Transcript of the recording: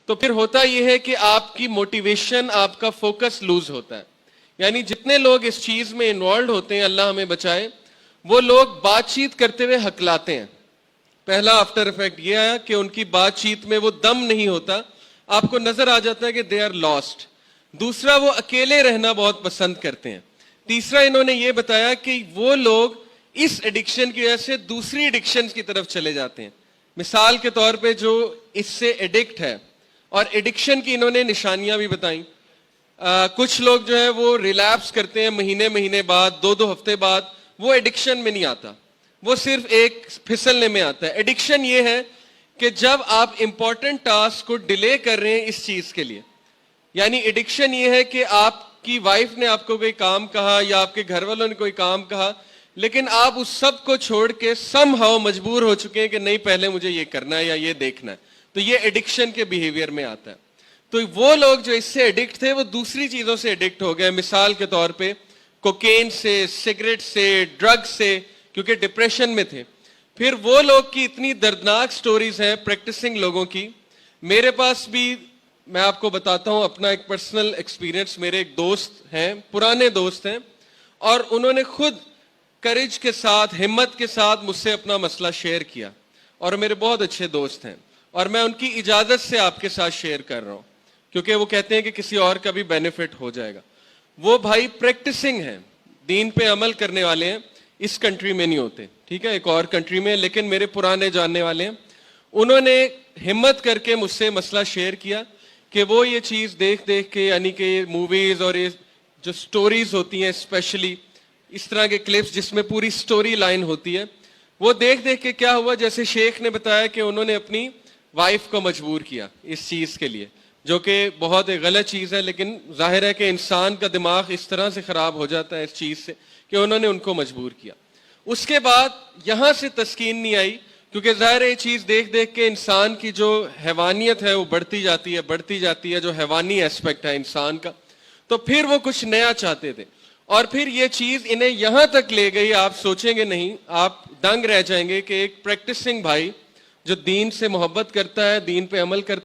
تو پھر ہوتا یہ ہے کہ آپ کی موٹیویشن، آپ کا فوکس لوز ہوتا ہے. یعنی جتنے لوگ اس چیز میں انوالوڈ ہوتے ہیں، اللہ ہمیں بچائے، وہ لوگ بات چیت کرتے ہوئے ہکلاتے ہیں. پہلا آفٹر افیکٹ یہ آیا کہ ان کی بات چیت میں وہ دم نہیں ہوتا، آپ کو نظر آ جاتا ہے کہ دے آر لاسٹ. دوسرا، وہ اکیلے رہنا بہت پسند کرتے ہیں. تیسرا، انہوں نے یہ بتایا کہ وہ لوگ اس ایڈکشن کی وجہ سے دوسری ایڈکشن کی طرف چلے جاتے ہیں. مثال کے طور پہ جو اس سے ایڈکٹ ہے، اور ایڈکشن کی انہوں نے نشانیاں بھی بتائیں. کچھ لوگ جو ہے وہ ریلیپس کرتے ہیں مہینے بعد، دو ہفتے بعد. وہ ایڈکشن میں نہیں آتا، وہ صرف ایک پھسلنے میں آتا ہے. ایڈکشن یہ ہے کہ جب آپ امپورٹنٹ ٹاسک کو ڈیلے کر رہے ہیں اس چیز کے لیے. یعنی ایڈکشن یہ ہے کہ آپ کی وائف نے آپ کو کوئی کام کہا یا آپ کے گھر والوں نے کوئی کام کہا، لیکن آپ اس سب کو چھوڑ کے سم ہاؤ مجبور ہو چکے ہیں کہ نہیں، پہلے مجھے یہ کرنا ہے یا یہ دیکھنا ہے. تو یہ ایڈکشن کے بیہیویئر میں آتا ہے. تو وہ لوگ جو اس سے ایڈکٹ تھے وہ دوسری چیزوں سے ایڈکٹ ہو گئے. مثال کے طور پہ کوکین سے، سگریٹ سے، ڈرگ سے، کیونکہ ڈپریشن میں تھے. پھر وہ لوگ کی اتنی دردناک سٹوریز ہیں پریکٹسنگ لوگوں کی. میرے پاس بھی، میں آپ کو بتاتا ہوں اپنا ایک پرسنل ایکسپیرینس. میرے ایک دوست ہیں، پرانے دوست ہیں، اور انہوں نے خود کریج کے ساتھ، ہمت کے ساتھ مجھ سے اپنا مسئلہ شیئر کیا. اور میرے بہت اچھے دوست ہیں، اور میں ان کی اجازت سے آپ کے ساتھ شیئر کر رہا ہوں، کیونکہ وہ کہتے ہیں کہ کسی اور کا بھی بینیفٹ ہو جائے گا. وہ بھائی پریکٹسنگ ہیں، دین پہ عمل کرنے والے ہیں. اس کنٹری میں نہیں ہوتے، ٹھیک ہے، ایک اور کنٹری میں، لیکن میرے پرانے جاننے والے ہیں. انہوں نے ہمت کر کے مجھ سے مسئلہ شیئر کیا کہ وہ یہ چیز دیکھ کے، یعنی کہ موویز اور یہ جو سٹوریز ہوتی ہیں، اسپیشلی اس طرح کے کلپس جس میں پوری سٹوری لائن ہوتی ہے، وہ دیکھ کے کیا ہوا، جیسے شیخ نے بتایا کہ انہوں نے اپنی وائف کو مجبور کیا اس چیز کے لیے، جو کہ بہت ایک غلط چیز ہے. لیکن ظاہر ہے کہ انسان کا دماغ اس طرح سے خراب ہو جاتا ہے اس چیز سے کہ انہوں نے ان کو مجبور کیا. اس کے بعد یہاں سے تسکین نہیں آئی، کیونکہ ظاہر ہے یہ چیز دیکھ کے انسان کی جو حیوانیت ہے وہ بڑھتی جاتی ہے جو حیوانی ایسپیکٹ ہے انسان کا. تو پھر وہ کچھ نیا چاہتے تھے، اور پھر یہ چیز انہیں یہاں تک لے گئی، آپ سوچیں گے نہیں، آپ دنگ رہ جائیں گے کہ ایک پریکٹسنگ بھائی جو دین سے محبت کرتا ہے، دین پہ عمل کرتا ہے،